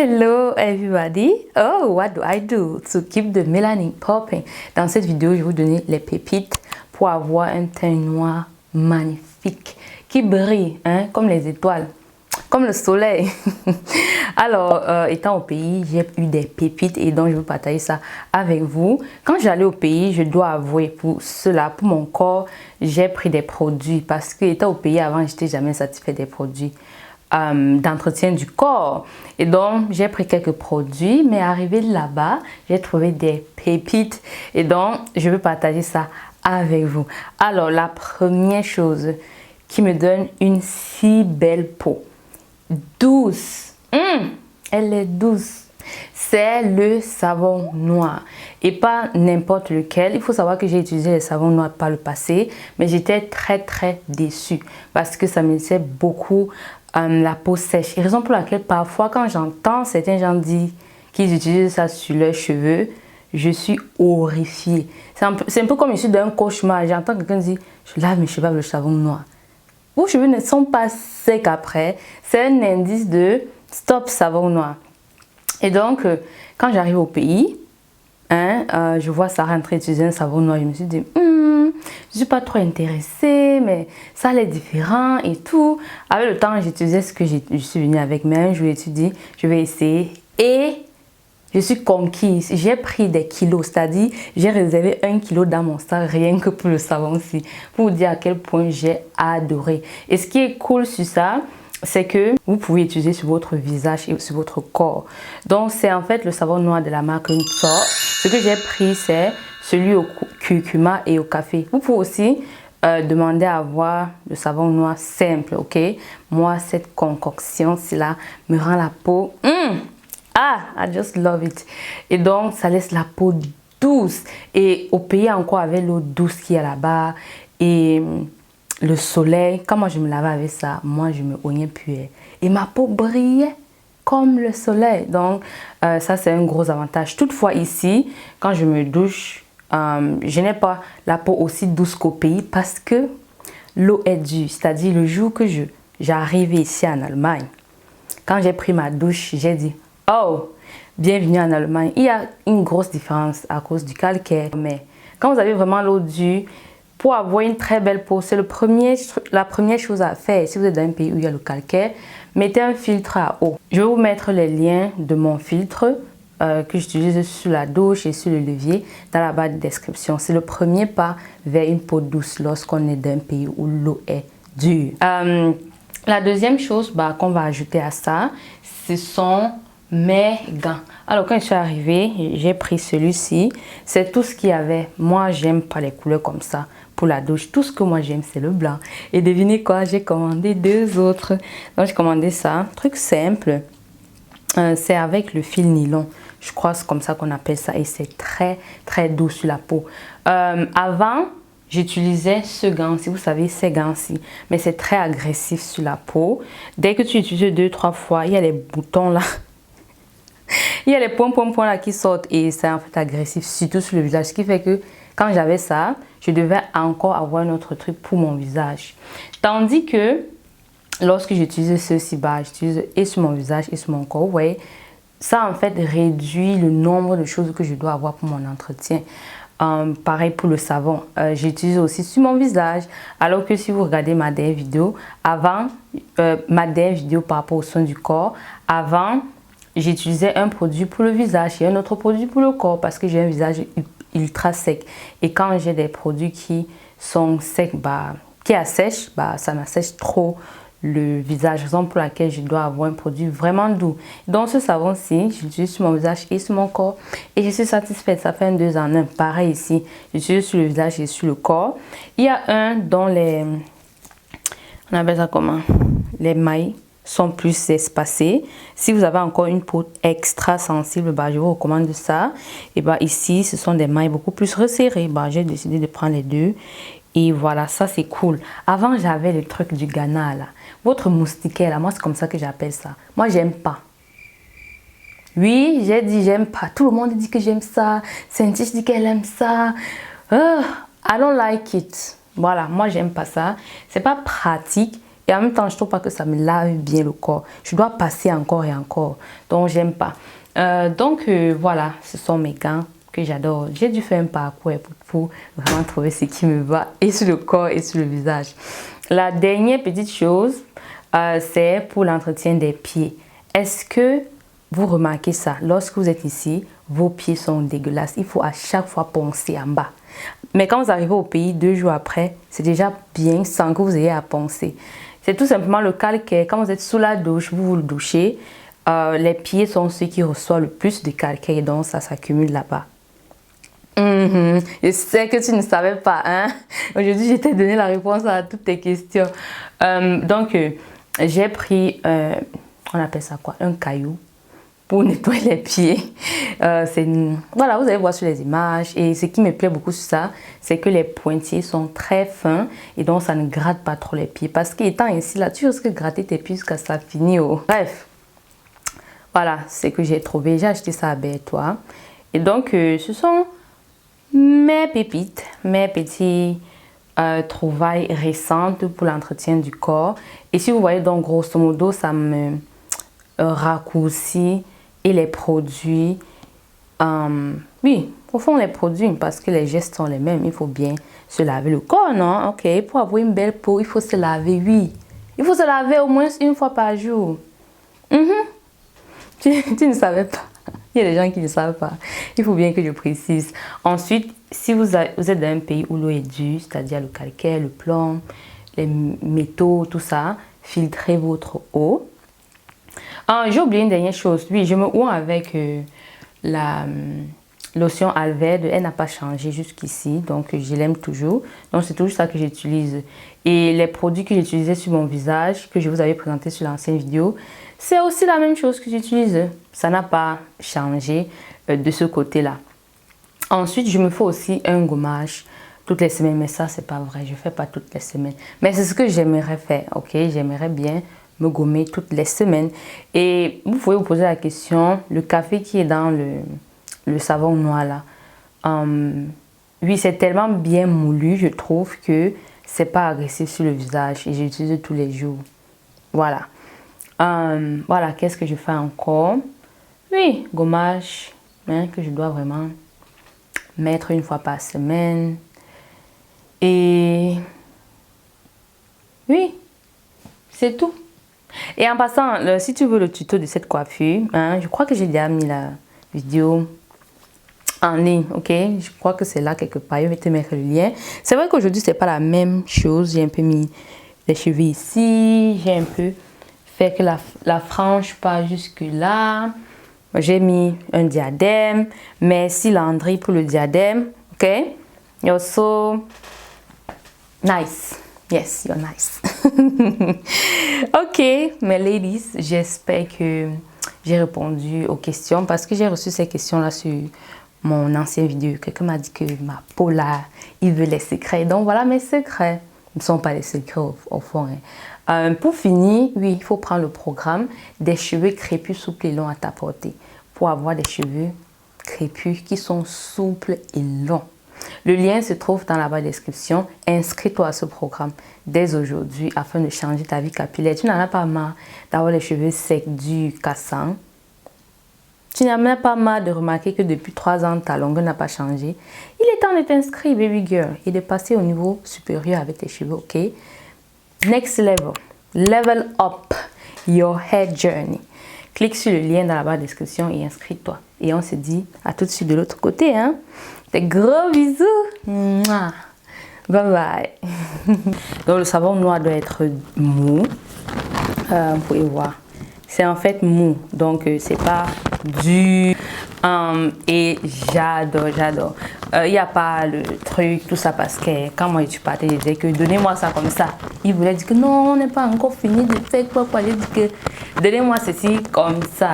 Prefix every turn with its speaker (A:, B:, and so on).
A: Hello everybody! Oh, what do I do to keep the melanin popping? Dans cette vidéo, je vais vous donner les pépites pour avoir un teint noir magnifique qui brille comme les étoiles, comme le soleil. Alors, étant au pays, j'ai eu des pépites et donc je vais partager ça avec vous. Quand j'allais au pays, je dois avouer pour cela, pour mon corps, j'ai pris des produits parce que étant au pays avant, je n'étais jamais satisfait des produits d'entretien du corps. Et donc, j'ai pris quelques produits, mais arrivé là-bas, j'ai trouvé des pépites. Et donc, je vais partager ça avec vous. Alors, la première chose qui me donne une si belle peau, douce, elle est douce, c'est le savon noir. Et pas n'importe lequel. Il faut savoir que j'ai utilisé le savon noir par le passé, mais j'étais très déçue parce que ça me laissait beaucoup la peau sèche. Et raison pour laquelle parfois quand j'entends certains gens dire qu'ils utilisent ça sur leurs cheveux, je suis horrifiée. C'est un peu comme je suis d'un cauchemar. J'entends quelqu'un dire je lave mes cheveux avec le savon noir. Vos cheveux ne sont pas secs après. C'est un indice de stop savon noir. Et donc quand j'arrive au pays, je vois Sarah en train d'utiliser un savon noir. Je me suis dit je suis pas trop intéressée, mais ça allait différent et tout. Avec le temps, j'utilisais ce que je suis venue avec. Mais un jour, je me suis dit, je vais essayer. Et je suis conquise. J'ai pris des kilos, c'est-à-dire, j'ai réservé 1 kilo dans mon sac rien que pour le savon-ci. Pour vous dire à quel point j'ai adoré. Et ce qui est cool sur ça, c'est que vous pouvez utiliser sur votre visage et sur votre corps. Donc, c'est en fait le savon noir de la marque Nutso. Ce que j'ai pris, c'est celui au curcuma et au café. Vous pouvez aussi demander à avoir le savon noir simple, ok? Moi, cette concoction-là me rend la peau... I just love it. Et donc, ça laisse la peau douce. Et au pays encore avec l'eau douce qu'il y a là-bas et le soleil, quand moi je me lavais avec ça, moi je me oignais plus. Et ma peau brillait comme le soleil. Donc, ça c'est un gros avantage. Toutefois ici, quand je me douche, je n'ai pas la peau aussi douce qu'au pays parce que l'eau est dure. C'est-à-dire le jour que j'arrive ici en Allemagne, quand j'ai pris ma douche, j'ai dit « Oh, bienvenue en Allemagne ». Il y a une grosse différence à cause du calcaire. Mais quand vous avez vraiment l'eau dure, pour avoir une très belle peau, c'est la première chose à faire. Si vous êtes dans un pays où il y a le calcaire, mettez un filtre à eau. Je vais vous mettre les liens de mon filtre que j'utilise sur la douche et sur le levier dans la barre de description. C'est le premier pas vers une peau douce lorsqu'on est dans un pays où l'eau est dure. La deuxième chose qu'on va ajouter à ça, ce sont mes gants. Alors quand je suis arrivée, j'ai pris celui-ci. C'est tout ce qu'il y avait. Moi, j'aime pas les couleurs comme ça pour la douche. Tout ce que moi j'aime, c'est le blanc. Et devinez quoi, j'ai commandé 2 autres. Donc j'ai commandé ça, truc simple. C'est avec le fil nylon. Je crois que c'est comme ça qu'on appelle ça. Et c'est très doux sur la peau. Avant, j'utilisais ce gant-ci, vous savez, ces gants-ci. Mais c'est très agressif sur la peau. Dès que tu utilises 2-3 fois, il y a les boutons là. Il y a les points là qui sortent et c'est en fait agressif, surtout sur le visage. Ce qui fait que quand j'avais ça, je devais encore avoir un autre truc pour mon visage. Tandis que lorsque j'utilise ceci, j'utilise et sur mon visage et sur mon corps, vous voyez, ça en fait réduit le nombre de choses que je dois avoir pour mon entretien. Pareil pour le savon, j'utilise aussi sur mon visage. Alors que si vous regardez ma dernière vidéo, ma dernière vidéo par rapport au soin du corps, avant, j'utilisais un produit pour le visage et un autre produit pour le corps parce que j'ai un visage ultra sec. Et quand j'ai des produits qui sont secs, qui assèchent, ça m'assèche trop le visage. Raison pour laquelle je dois avoir un produit vraiment doux. Donc ce savon-ci, j'utilise sur mon visage et sur mon corps. Et je suis satisfaite. Ça fait un 2 en 1. Pareil ici, j'utilise sur le visage et sur le corps. Il y a un dont on appelle ça comment? Les mailles sont plus espacées. Si vous avez encore une peau extra sensible, je vous recommande ça. Et ici, ce sont des mailles beaucoup plus resserrées. J'ai décidé de prendre les deux. Et voilà, ça c'est cool. Avant, j'avais le truc du Ghana là. Votre moustiquaire là, moi c'est comme ça que j'appelle ça. Moi, j'aime pas. Oui, j'ai dit j'aime pas. Tout le monde dit que j'aime ça. Cynthia dit qu'elle aime ça. I don't like it. Voilà, moi j'aime pas ça. C'est pas pratique. Et en même temps, je trouve pas que ça me lave bien le corps. Je dois passer encore et encore. Donc, j'aime pas. Voilà, ce sont mes gants que j'adore. J'ai dû faire un parcours pour vraiment trouver ce qui me va et sur le corps et sur le visage. La dernière petite chose, c'est pour l'entretien des pieds. Est-ce que vous remarquez ça? Lorsque vous êtes ici, vos pieds sont dégueulasses. Il faut à chaque fois poncer en bas. Mais quand vous arrivez au pays 2 jours après, c'est déjà bien sans que vous ayez à poncer. C'est tout simplement le calcaire. Quand vous êtes sous la douche, vous le douchez. Les pieds sont ceux qui reçoivent le plus de calcaire, donc ça s'accumule là-bas. Je sais que tu ne savais pas, hein? Aujourd'hui, je t'ai donné la réponse à toutes tes questions. J'ai pris, on appelle ça quoi? Un caillou pour nettoyer les pieds. Voilà, vous allez voir sur les images. Et ce qui me plaît beaucoup sur ça, c'est que les pointillés sont très fins et donc ça ne gratte pas trop les pieds. Parce qu'étant ici, là, tu risques de gratter tes pieds jusqu'à ça finit. Oh. Bref, voilà, c'est que j'ai trouvé. J'ai acheté ça à Bertois. Et donc, ce sont mes pépites, mes petits trouvailles récentes pour l'entretien du corps. Et si vous voyez, donc, grosso modo, ça me raccourcit et les produits. Oui, au fond, les produits, parce que les gestes sont les mêmes. Il faut bien se laver le corps, non? Ok, pour avoir une belle peau, il faut se laver, oui. Il faut se laver au moins une fois par jour. Tu ne savais pas. Il y a des gens qui ne savent pas. Il faut bien que je précise. Ensuite, si vous êtes dans un pays où l'eau est dure, c'est-à-dire le calcaire, le plomb, les métaux, tout ça, filtrez votre eau. J'ai oublié une dernière chose. Oui, je me oins avec la lotion Alverde. Elle n'a pas changé jusqu'ici, donc je l'aime toujours. Donc c'est toujours ça que j'utilise. Et les produits que j'utilisais sur mon visage, que je vous avais présenté sur l'ancienne vidéo, c'est aussi la même chose que j'utilise. Ça n'a pas changé de ce côté-là. Ensuite, je me fais aussi un gommage toutes les semaines. Mais ça, c'est pas vrai. Je ne fais pas toutes les semaines. Mais c'est ce que j'aimerais faire. Ok, j'aimerais bien me gommer toutes les semaines. Et vous pouvez vous poser la question, le café qui est dans le savon noir là, oui, c'est tellement bien moulu, je trouve, que c'est pas agressif sur le visage et j'utilise tous les jours. Voilà. Voilà, qu'est-ce que je fais encore? Oui, gommage, hein, que je dois vraiment mettre une fois par semaine. Et oui, c'est tout. Et en passant, si tu veux le tuto de cette coiffure, hein, je crois que j'ai déjà mis la vidéo en ligne, ok? Je crois que c'est là quelque part. Je vais te mettre le lien. C'est vrai qu'aujourd'hui, c'est pas la même chose. J'ai un peu mis les cheveux ici. J'ai un peu fait que la frange pas jusque là. J'ai mis un diadème. Merci Landry pour le diadème, ok? You're so nice. Yes, you're nice. Ok, mes ladies, j'espère que j'ai répondu aux questions parce que j'ai reçu ces questions-là sur mon ancienne vidéo. Quelqu'un m'a dit que ma peau là, il veut les secrets. Donc voilà mes secrets. Ce ne sont pas les secrets au fond. Hein. Pour finir, oui, il faut prendre le programme des cheveux crépus, souples et longs à ta portée pour avoir des cheveux crépus qui sont souples et longs. Le lien se trouve dans la barre de description. Inscris-toi à ce programme dès aujourd'hui afin de changer ta vie capillaire. Tu n'en as pas marre d'avoir les cheveux secs, durs, cassants. Tu n'as même pas marre de remarquer que depuis 3 ans, ta longueur n'a pas changé. Il est temps de t'inscrire, baby girl, et de passer au niveau supérieur avec tes cheveux, ok? Next level. Level up your hair journey. Clique sur le lien dans la barre de description et inscris-toi. Et on se dit à tout de suite de l'autre côté, hein? Des gros bisous. Mouah. Bye bye. Donc le savon noir doit être mou. Vous pouvez voir. C'est en fait mou. Donc c'est pas dur. Et j'adore. Il n'y a pas le truc, tout ça, parce que quand moi je suis partie, je disais que donnez-moi ça comme ça. Il voulait dire que non, on n'est pas encore fini de faire quoi. J'ai dit que donnez-moi ceci comme ça.